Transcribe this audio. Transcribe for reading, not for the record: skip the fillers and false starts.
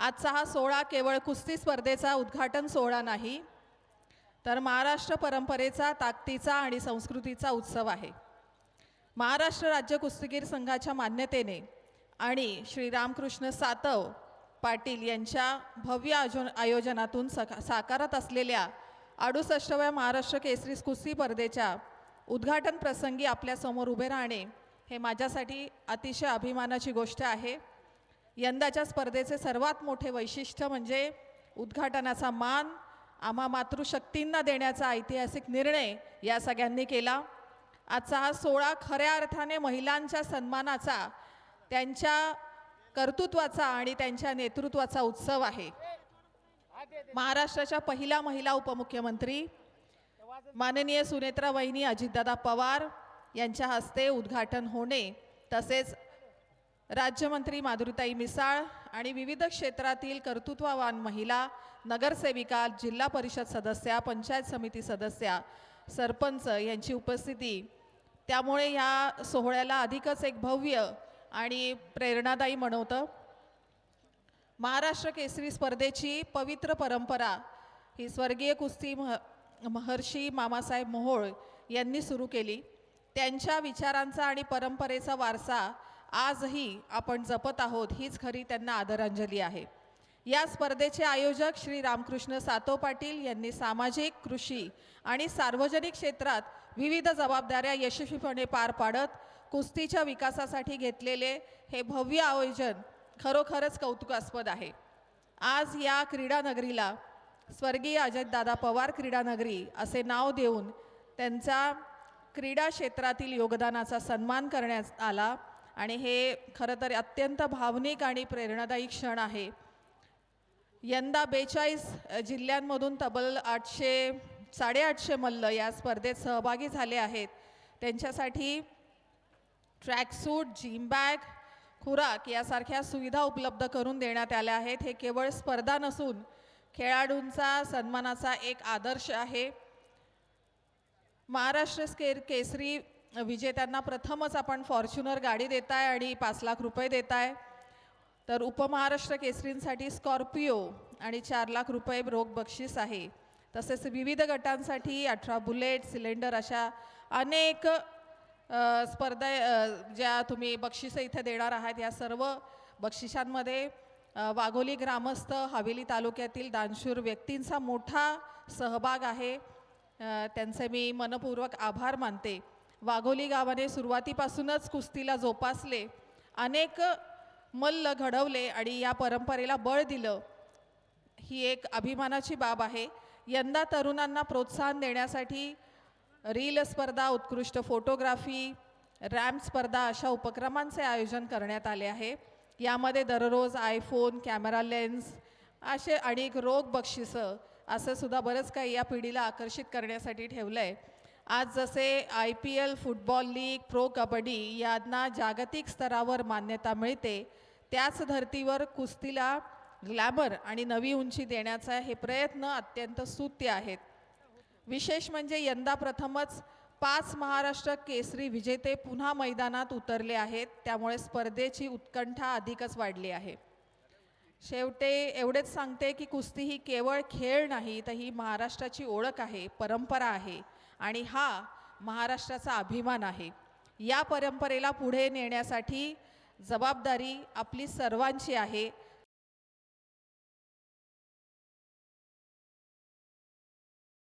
आजचा हा सोहळा केवळ कुस्ती स्पर्धेचा उद्घाटन सोहळा नाही, तर महाराष्ट्र परंपरेचा, ताकदीचा आणि संस्कृतीचा उत्सव आहे. महाराष्ट्र राज्य कुस्तीगीर संघाच्या मान्यतेने आणि श्री रामकृष्ण सातव पाटील यांच्या भव्य आयोजनातून साकारत असलेल्या 68व्या महाराष्ट्र केसरी कुस्ती स्पर्धेच्या उद्घाटन प्रसंगी आपल्यासमोर उभे राहणे हे माझ्यासाठी अतिशय अभिमानाची गोष्ट आहे. यंदाच्या स्पर्धेचे सर्वात मोठे वैशिष्ट्य म्हणजे उद्घाटनाचा मान आम्हा मातृशक्तींना देण्याचा ऐतिहासिक निर्णय या सगळ्यांनी केला. आजचा हा सोहळा खऱ्या अर्थाने महिलांच्या सन्मानाचा, त्यांच्या कर्तृत्वाचा आणि त्यांच्या नेतृत्वाचा उत्सव आहे. महाराष्ट्राच्या पहिल्या महिला उपमुख्यमंत्री माननीय सुनेत्रा वहिनी अजितदादा पवार यांच्या हस्ते उद्घाटन होणे, तसेच राज्यमंत्री माधुरीताई मिसाळ आणि विविध क्षेत्रातील कर्तृत्ववान महिला, नगरसेविका, जिल्हा परिषद सदस्या, पंचायत समिती सदस्या, सरपंच यांची उपस्थिती, त्यामुळे या सोहळ्याला अधिकच एक भव्य आणि प्रेरणादायी बनवतं. महाराष्ट्र केसरी स्पर्धेची पवित्र परंपरा ही स्वर्गीय कुस्ती महर्षी मामासाहेब मोहोळ यांनी सुरू केली. त्यांच्या विचारांचा आणि परंपरेचा वारसा आजही आपण जपत आहोत, हीच खरी त्यांना आदरांजली आहे. या स्पर्धेचे आयोजक श्री रामकृष्ण सातव पाटील यांनी सामाजिक, कृषी आणि सार्वजनिक क्षेत्रात विविध जबाबदाऱ्या यशस्वीपणे पार पाडत कुस्तीच्या विकासासाठी घेतलेले हे भव्य आयोजन खरोखरच कौतुकास्पद आहे. आज या क्रीडा नगरीला स्वर्गीय अजितदादा पवार क्रीडा नगरी असे नाव देऊन त्यांचा क्रीडा क्षेत्रातील योगदानाचा सन्मान करण्यात आला आणि हे खरं तर अत्यंत भावनिक आणि प्रेरणादायी क्षण आहे. यंदा 42 जिल्ह्यांमधून तब्बल 800-850 मल्ल या स्पर्धेत सहभागी झाले आहेत. त्यांच्यासाठी ट्रॅकसूट, जिम बॅग, खुराक यासारख्या सुविधा उपलब्ध करून देण्यात आल्या आहेत. हे केवळ स्पर्धा नसून खेळाडूंचा सन्मानाचा एक आदर्श आहे. महाराष्ट्र केसरी विजेत्यांना प्रथमच आपण फॉर्च्युनर गाडी देताय आणि 5 लाख रुपये देताय, तर उपमहाराष्ट्र केसरींसाठी स्कॉर्पिओ आणि 4 लाख रुपये रोख बक्षीस आहे. तसेच विविध गटांसाठी 18 बुलेट, सिलेंडर अशा अनेक स्पर्धा ज्या तुम्ही बक्षिसं इथे देणार आहात. या सर्व बक्षिसांमध्ये वाघोली ग्रामस्थ, हवेली तालुक्यातील दानशूर व्यक्तींचा मोठा सहभाग आहे. त्यांचे मी मनपूर्वक आभार मानते. वाघोली गावाने सुरुवातीपासूनच कुस्तीला जोपासले, अनेक मल्ल घडवले आणि या परंपरेला बळ दिलं, ही एक अभिमानाची बाब आहे. यंदा तरुणांना प्रोत्साहन देण्यासाठी रील स्पर्धा, उत्कृष्ट फोटोग्राफी, रॅम्प स्पर्धा अशा उपक्रमांचे आयोजन करण्यात आले आहे. यामध्ये दररोज आयफोन, कॅमेरा लेन्स असे अनेक रोख बक्षिसं असं सुद्धा बरंच काही या पिढीला आकर्षित करण्यासाठी ठेवलं आहे. आज जसे IPL, football league, pro kabaddi यांना जागतिक स्तरावर मान्यता मिळते, त्याच धर्तीवर कुस्तीला ग्लॅमर आणि नवी उंची देण्याचा हे प्रयत्न अत्यंत स्तुत्य आहेत. विशेष म्हणजे यंदा प्रथमच 5 महाराष्ट्र केसरी विजेते पुन्हा मैदानात उतरले आहेत, त्यामुळे स्पर्धेची उत्कंठा अधिकच वाढली आहे. शेवटे एवढेच सांगते की कुस्ती ही केवळ खेळ नाही, तर ही महाराष्ट्राची ओळख आहे, परंपरा आहे आणि हा महाराष्ट्राचा अभिमान आहे. या परंपरेला पुढे नेण्यासाठी जबाबदारी आपली सर्वांची आहे.